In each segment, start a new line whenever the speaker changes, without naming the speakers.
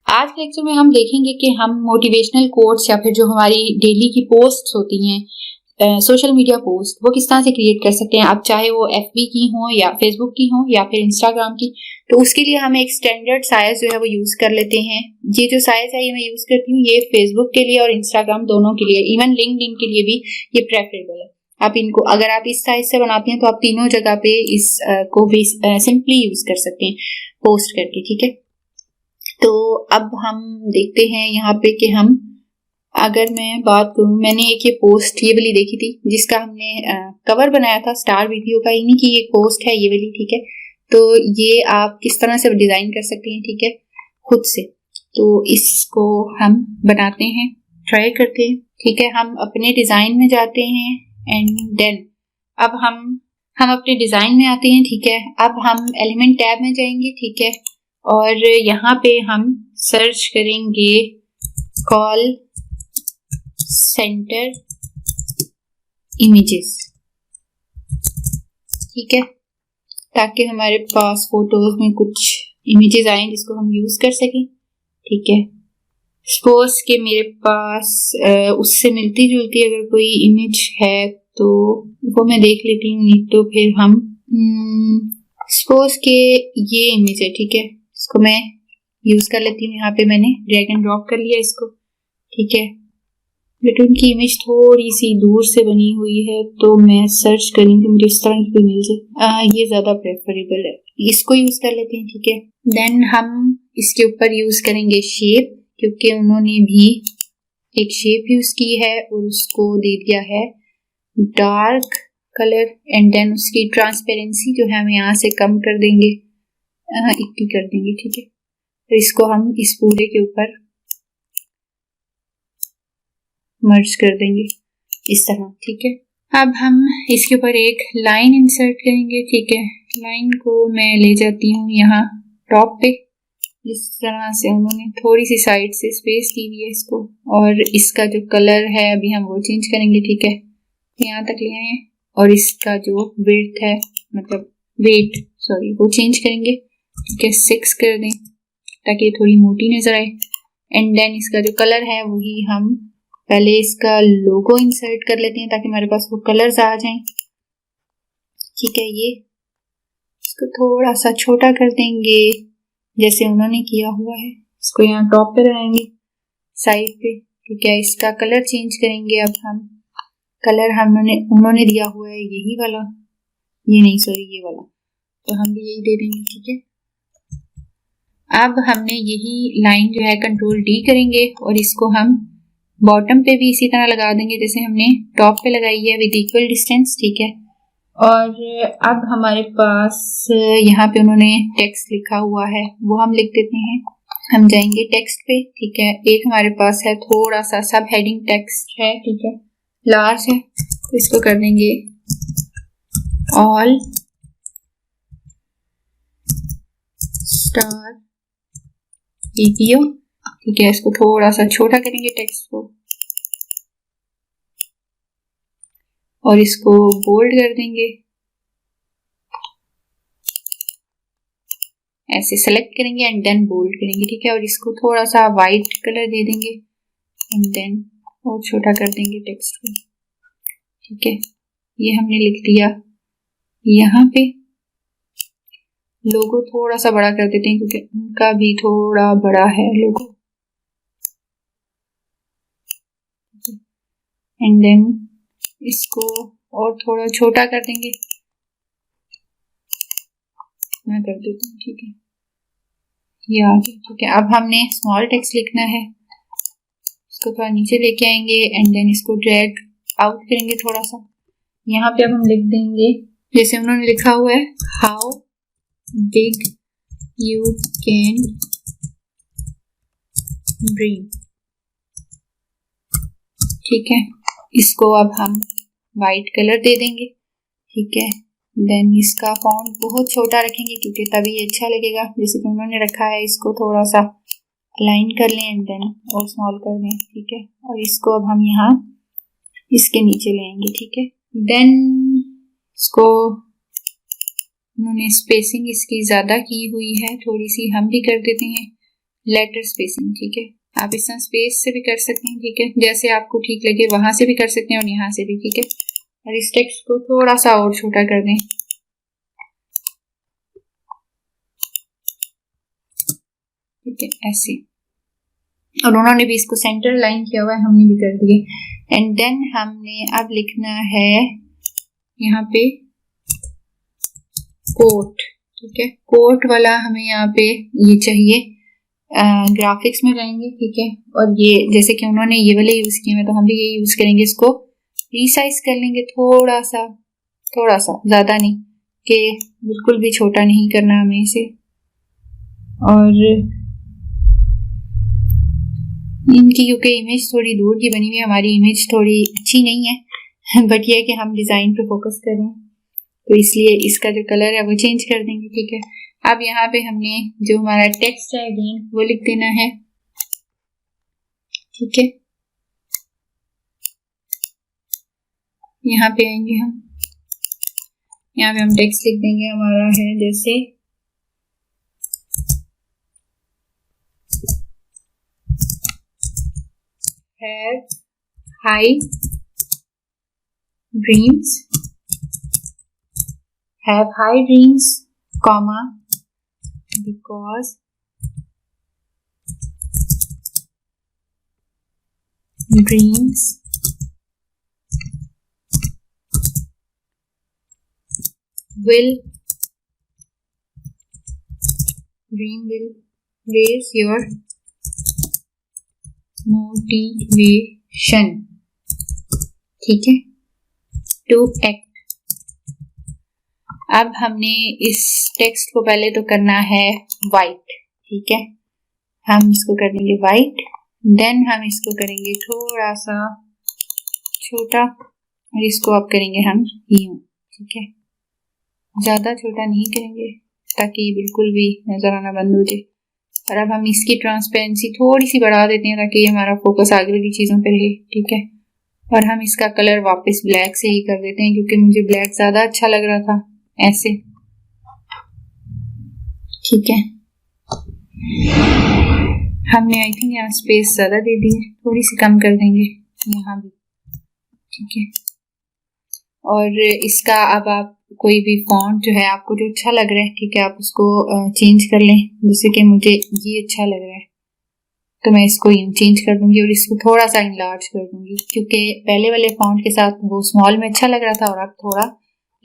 आज के लेक्चर में हम देखेंगे कि हम मोटिवेशनल कोट्स या फिर जो हमारी डेली की पोस्ट्स होती हैं, सोशल मीडिया पोस्ट, वो किस तरह से क्रिएट कर सकते हैं। अब चाहे वो एफबी की हो या फेसबुक की हो या फिर इंस्टाग्राम की, तो उसके लिए हम एक स्टैंडर्ड साइज जो है वो यूज कर लेते हैं। ये जो साइज है ये मैं यूज करती हूँ, ये फेसबुक के लिए और इंस्टाग्राम दोनों के लिए, इवन लिंक्डइन के लिए भी ये प्रेफरेबल है। आप इनको अगर आप इस साइज से बनाते हैं तो आप तीनों जगह पे इस को भी सिंपली यूज कर सकते हैं पोस्ट करके, ठीक है। तो अब हम देखते हैं यहाँ पे कि हम, अगर मैं बात करूँ, मैंने एक ये पोस्ट ये वाली देखी थी जिसका हमने कवर बनाया था स्टार वीडियो का, इन्हीं की एक पोस्ट है ये वाली, ठीक है। तो ये आप किस तरह से डिजाइन कर सकते हैं, ठीक है, खुद से। तो इसको हम बनाते हैं, ट्राई करते हैं, ठीक है। हम अपने डिजाइन में जाते हैं एंड देन अब हम अपने डिजाइन में आते हैं, ठीक है। अब हम एलिमेंट टैब में जाएंगे, ठीक है, और यहाँ पे हम सर्च करेंगे कॉल सेंटर इमेजेस, ठीक है, ताकि हमारे पास फोटोज में कुछ इमेजेस आए जिसको हम यूज कर सकें, ठीक है। सपोज कि मेरे पास उससे मिलती जुलती अगर कोई इमेज है तो वो मैं देख लेती हूँ, नहीं तो फिर हम सपोज के ये इमेज है, ठीक है, इसको मैं यूज कर लेती हूँ। यहाँ पे मैंने ड्रैग एंड ड्रॉप कर लिया इसको, ठीक है। बट उनकी इमेज थोड़ी सी दूर से बनी हुई है तो मैं सर्च करूंगी मुझे इस तरह की इमेज है, ये ज्यादा प्रेफरेबल है, इसको यूज कर लेते हैं, ठीक है। देन हम इसके ऊपर यूज करेंगे शेप, क्योंकि उन्होंने भी एक शेप यूज की है और उसको दे दिया है डार्क कलर, एंड देन उसकी ट्रांसपेरेंसी जो है हम यहाँ से कम कर देंगे, इतनी कर देंगे, ठीक है। तो इसको हम इस पूरे के ऊपर मर्ज कर देंगे इस तरह, ठीक है। अब हम इसके ऊपर एक लाइन इंसर्ट करेंगे, ठीक है। लाइन को मैं ले जाती हूँ यहाँ टॉप पे, इस तरह से उन्होंने थोड़ी सी साइड से स्पेस दी हुई है इसको, और इसका जो कलर है अभी हम वो चेंज करेंगे, ठीक है। यहाँ तक ले आए और इसका जो विड्थ है, मतलब वेट, सॉरी, वो चेंज करेंगे, ठीक है, 6 कर दें ताकि थोड़ी मोटी नजर आए। एंड देन इसका जो कलर है वही हम पहले इसका लोगो इंसर्ट कर लेते हैं ताकि हमारे पास वो कलर्स आ जाएं, ठीक है। ये इसको थोड़ा सा छोटा कर देंगे जैसे उन्होंने किया हुआ है, इसको यहाँ टॉप पे लगाएंगे साइड पे, ठीक है। इसका कलर चेंज करेंगे, अब हम कलर उन्होंने दिया हुआ है यही वाला, ये नहीं सॉरी ये वाला, तो हम भी यही दे देंगे, ठीक है। अब हमने यही लाइन जो है कंट्रोल डी करेंगे और इसको हम बॉटम पे भी इसी तरह लगा देंगे जैसे हमने टॉप पे लगाई है, विद इक्वल डिस्टेंस, ठीक है। और अब हमारे पास यहाँ पे उन्होंने टेक्स्ट लिखा हुआ है, वो हम लिख देते हैं। हम जाएंगे टेक्स्ट पे, ठीक है। एक हमारे पास है थोड़ा सा सब हेडिंग टेक्स्ट है, ठीक है, लार्ज है, तो इसको कर देंगे ऑल स्टार वीडियो, ठीक है। इसको थोड़ा सा छोटा करेंगे टेक्स्ट को और इसको बोल्ड कर देंगे, ऐसे सेलेक्ट करेंगे एंड देन बोल्ड करेंगे, ठीक है। और इसको थोड़ा सा वाइट कलर दे देंगे एंड देन और छोटा कर देंगे टेक्स्ट को, ठीक है। ये हमने लिख दिया। यहाँ पे लोगो थोड़ा सा बड़ा कर देते हैं क्योंकि उनका भी थोड़ा बड़ा है लोगो, एंड देन इसको और थोड़ा छोटा कर देंगे, मैं कर देती हूँ, ठीक है, ये आ गया, ठीक है। अब हमने स्मॉल टेक्स्ट लिखना है, इसको थोड़ा नीचे लेके आएंगे एंड देन इसको ड्रैग आउट करेंगे थोड़ा सा। यहाँ पे अब हम लिख देंगे जैसे उन्होंने लिखा हुआ है, how big you can dream, ठीक है। इसको अब हम वाइट कलर दे देंगे, ठीक है। देन इसका फॉन्ट बहुत छोटा रखेंगे क्योंकि तभी ये अच्छा लगेगा, जैसे कि उन्होंने रखा है। इसको थोड़ा सा अलाइन कर लें एंड देन और स्मॉल कर दें, ठीक है। और इसको अब हम यहाँ इसके नीचे ले आएंगे, ठीक है। देन इसको उन्होंने स्पेसिंग इसकी ज्यादा की हुई है, थोड़ी सी हम भी कर देते हैं, लेटर स्पेसिंग, ठीक है। आप इस तरह स्पेस से भी कर सकते हैं, ठीक है, जैसे आपको ठीक लगे वहां से भी कर सकते हैं और यहाँ से भी, ठीक है। और इस टेक्स्ट को थोड़ा सा और छोटा कर दें, ठीक है, ऐसे। और उन्होंने भी इसको सेंटर लाइन किया हुआ है, हमने भी कर दिए। एंड देन हमने अब लिखना है यहाँ पे कोट, ठीक है। कोट वाला हमें यहाँ पे ये चाहिए, ग्राफिक्स में जाएंगे, ठीक है। और ये जैसे कि उन्होंने ये वाले यूज किए हैं तो हम भी ये यूज करेंगे। इसको रीसाइज कर लेंगे थोड़ा सा, ज्यादा नहीं कि बिल्कुल भी छोटा नहीं करना हमें इसे। और इनकी क्योंकि इमेज थोड़ी दूर की बनी हुई है, हमारी इमेज थोड़ी अच्छी नहीं है बट ये है कि हम डिजाइन पे फोकस करें तो इसलिए इसका जो कलर है वो चेंज कर देंगे, ठीक है। अब यहाँ पे हमने जो हमारा टेक्स्ट है अगेन वो लिख देना है, ठीक है। यहाँ पे आएंगे हम, यहाँ पे हम टेक्स्ट लिख देंगे, हमारा है जैसे have high dreams, have high dreams, comma, because dreams will raise your motivation, ठीक है, to act। अब हमने इस टेक्स्ट को पहले तो करना है वाइट, ठीक है। हम इसको कर देंगे वाइट, देन हम इसको करेंगे थोड़ा सा छोटा और इसको अब करेंगे हम यूं, ठीक है। ज्यादा छोटा नहीं करेंगे ताकि ये बिल्कुल भी नजर आना बंद हो जाए। और अब हम इसकी ट्रांसपेरेंसी थोड़ी सी बढ़ा देते हैं ताकि हमारा फोकस आगे वाली चीजों पे रहे, ठीक है। और हम इसका कलर वापस ब्लैक से ही कर देते हैं क्योंकि मुझे ब्लैक ज्यादा अच्छा लग रहा था, ऐसे, ठीक है। हमने आई थिंक यहाँ स्पेस ज्यादा दे दी है, थोड़ी सी कम कर देंगे यहाँ भी, ठीक है। और इसका अब आप कोई भी फॉन्ट जो है आपको जो अच्छा लग रहा है, ठीक है, आप उसको चेंज कर लें। जैसे कि मुझे ये अच्छा लग रहा है तो मैं इसको चेंज कर दूंगी और इसको थोड़ा सा इनलार्ज कर दूंगी क्योंकि पहले वाले फॉन्ट के साथ वो स्मॉल में अच्छा लग रहा था और अब थोड़ा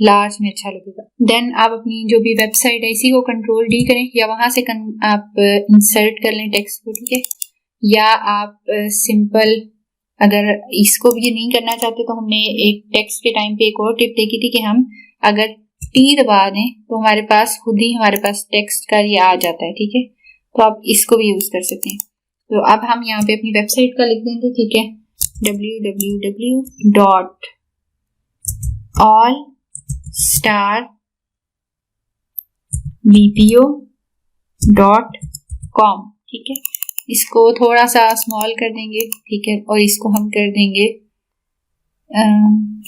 लार्ज में अच्छा लगेगा। देन आप अपनी जो भी वेबसाइट है इसी को कंट्रोल डी करें या वहां से आप इंसर्ट कर लें टेक्स्ट को, ठीक है। या आप सिंपल अगर इसको भी नहीं करना चाहते तो हमने एक टेक्स्ट के टाइम पे एक और टिप देखी थी कि हम अगर टी दबा दें तो हमारे पास खुद ही हमारे पास टेक्स्ट का ये आ जाता है, ठीक है। तो आप इसको भी यूज कर सकते हैं। तो अब हम यहाँ पे अपनी वेबसाइट का लिख देंगे, ठीक है, www.allstarvpo.com, ठीक है। इसको थोड़ा सा स्मॉल कर देंगे, ठीक है, और इसको हम कर देंगे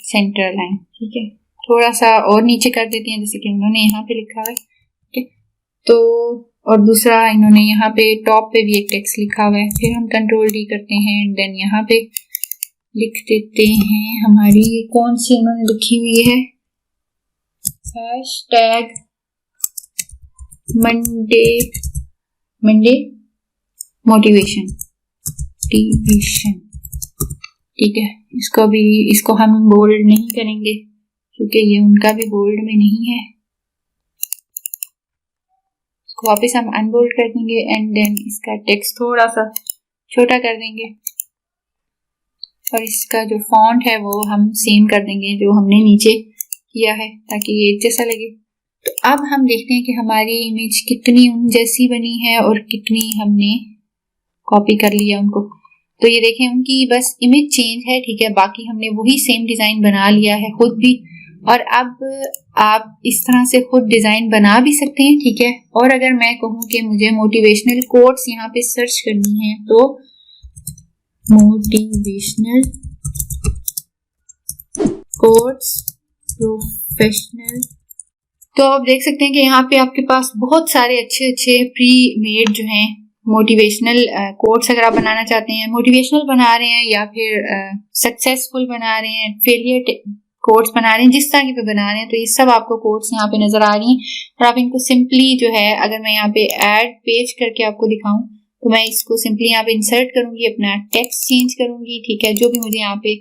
सेंटर लाइन, ठीक है। थोड़ा सा और नीचे कर देते हैं जैसे कि उन्होंने यहाँ पे लिखा है, ठीक है। तो और दूसरा इन्होंने यहाँ पे टॉप पे भी एक टेक्स्ट लिखा हुआ है, फिर हम कंट्रोल डी करते हैं, देन यहाँ पे लिख देते हैं हमारी ये कौन सी उन्होंने लिखी हुई है, हैशटैग मंडे मोटिवेशन, ठीक है। इसको हम बोल्ड नहीं करेंगे क्योंकि ये उनका भी बोल्ड में नहीं है। इसको वापस हम अनबोल्ड कर देंगे एंड देन इसका टेक्स्ट थोड़ा सा छोटा कर देंगे और इसका जो फॉन्ट है वो हम सेम कर देंगे जो हमने नीचे किया है ताकि ये एक जैसा लगे। तो अब हम देखते हैं कि हमारी इमेज कितनी उन जैसी बनी है और कितनी हमने कॉपी कर लिया उनको। तो ये देखें उनकी बस इमेज चेंज है, ठीक है, बाकी हमने वही सेम डिजाइन बना लिया है खुद भी। और अब आप इस तरह से खुद डिजाइन बना भी सकते हैं, ठीक है। और अगर मैं कहूँ कि मुझे मोटिवेशनल कोट्स यहाँ पे सर्च करनी है तो मोटिवेशनल कोट्स प्रोफेशनल, तो आप देख सकते हैं कि यहाँ पे आपके पास बहुत सारे अच्छे प्री मेड जो हैं मोटिवेशनल कोट्स अगर आप बनाना चाहते हैं, मोटिवेशनल बना रहे हैं या फिर सक्सेसफुल बना रहे हैं, फेलियर कोट्स बना रहे हैं, जिस तरह के भी बना रहे हैं, तो ये सब आपको कोट्स यहाँ पे नजर आ रही हैं और आप इनको सिंपली जो है, अगर मैं यहाँ पे ऐड पेज करके आपको दिखाऊं तो मैं इसको सिंपली यहाँ पे इंसर्ट करूंगी, अपना टेक्स्ट चेंज करूंगी, ठीक है, जो भी मुझे यहाँ पे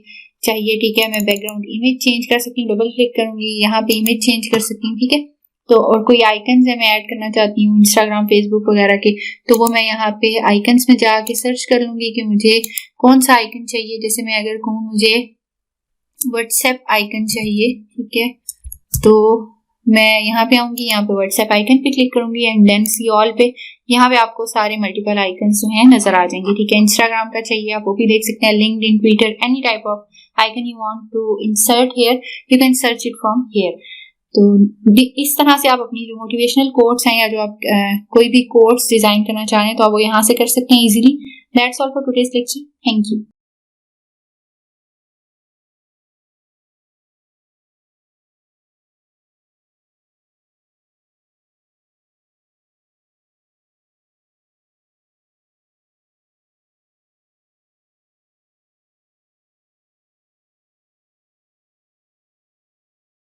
चाहिए, ठीक है, मैं बैकग्राउंड इमेज चेंज कर सकती हूँ, डबल क्लिक करूंगी, यहाँ पे इमेज चेंज कर सकती हूँ, ठीक है। तो और कोई आइकन्स है मैं ऐड करना चाहती हूँ इंस्टाग्राम फेसबुक वगैरह के, तो वो मैं यहाँ पे आइकन्स में जाके सर्च कर लूंगी कि मुझे कौन सा आइकन चाहिए। जैसे मैं अगर कहूँ मुझे व्हाट्सएप आइकन चाहिए, ठीक है, तो मैं यहाँ पे आऊंगी, यहाँ पे व्हाट्सएप आइकन पे क्लिक करूंगी एंड देन सी ऑल पे, यहाँ पे आपको सारे मल्टीपल आइकन्स जो हैं नजर आ जाएंगे, ठीक है। इंस्टाग्राम का चाहिए आप वो भी देख सकते हैं, LinkedIn, Twitter, any type of icon you want to insert here, you can search it from here. तो इस तरह से आप अपनी जो मोटिवेशनल कोट्स हैं या जो आप कोई भी कोट्स डिजाइन करना चाहें तो आप वो यहाँ से कर सकते हैं easily. That's all for today's lecture. Thank you.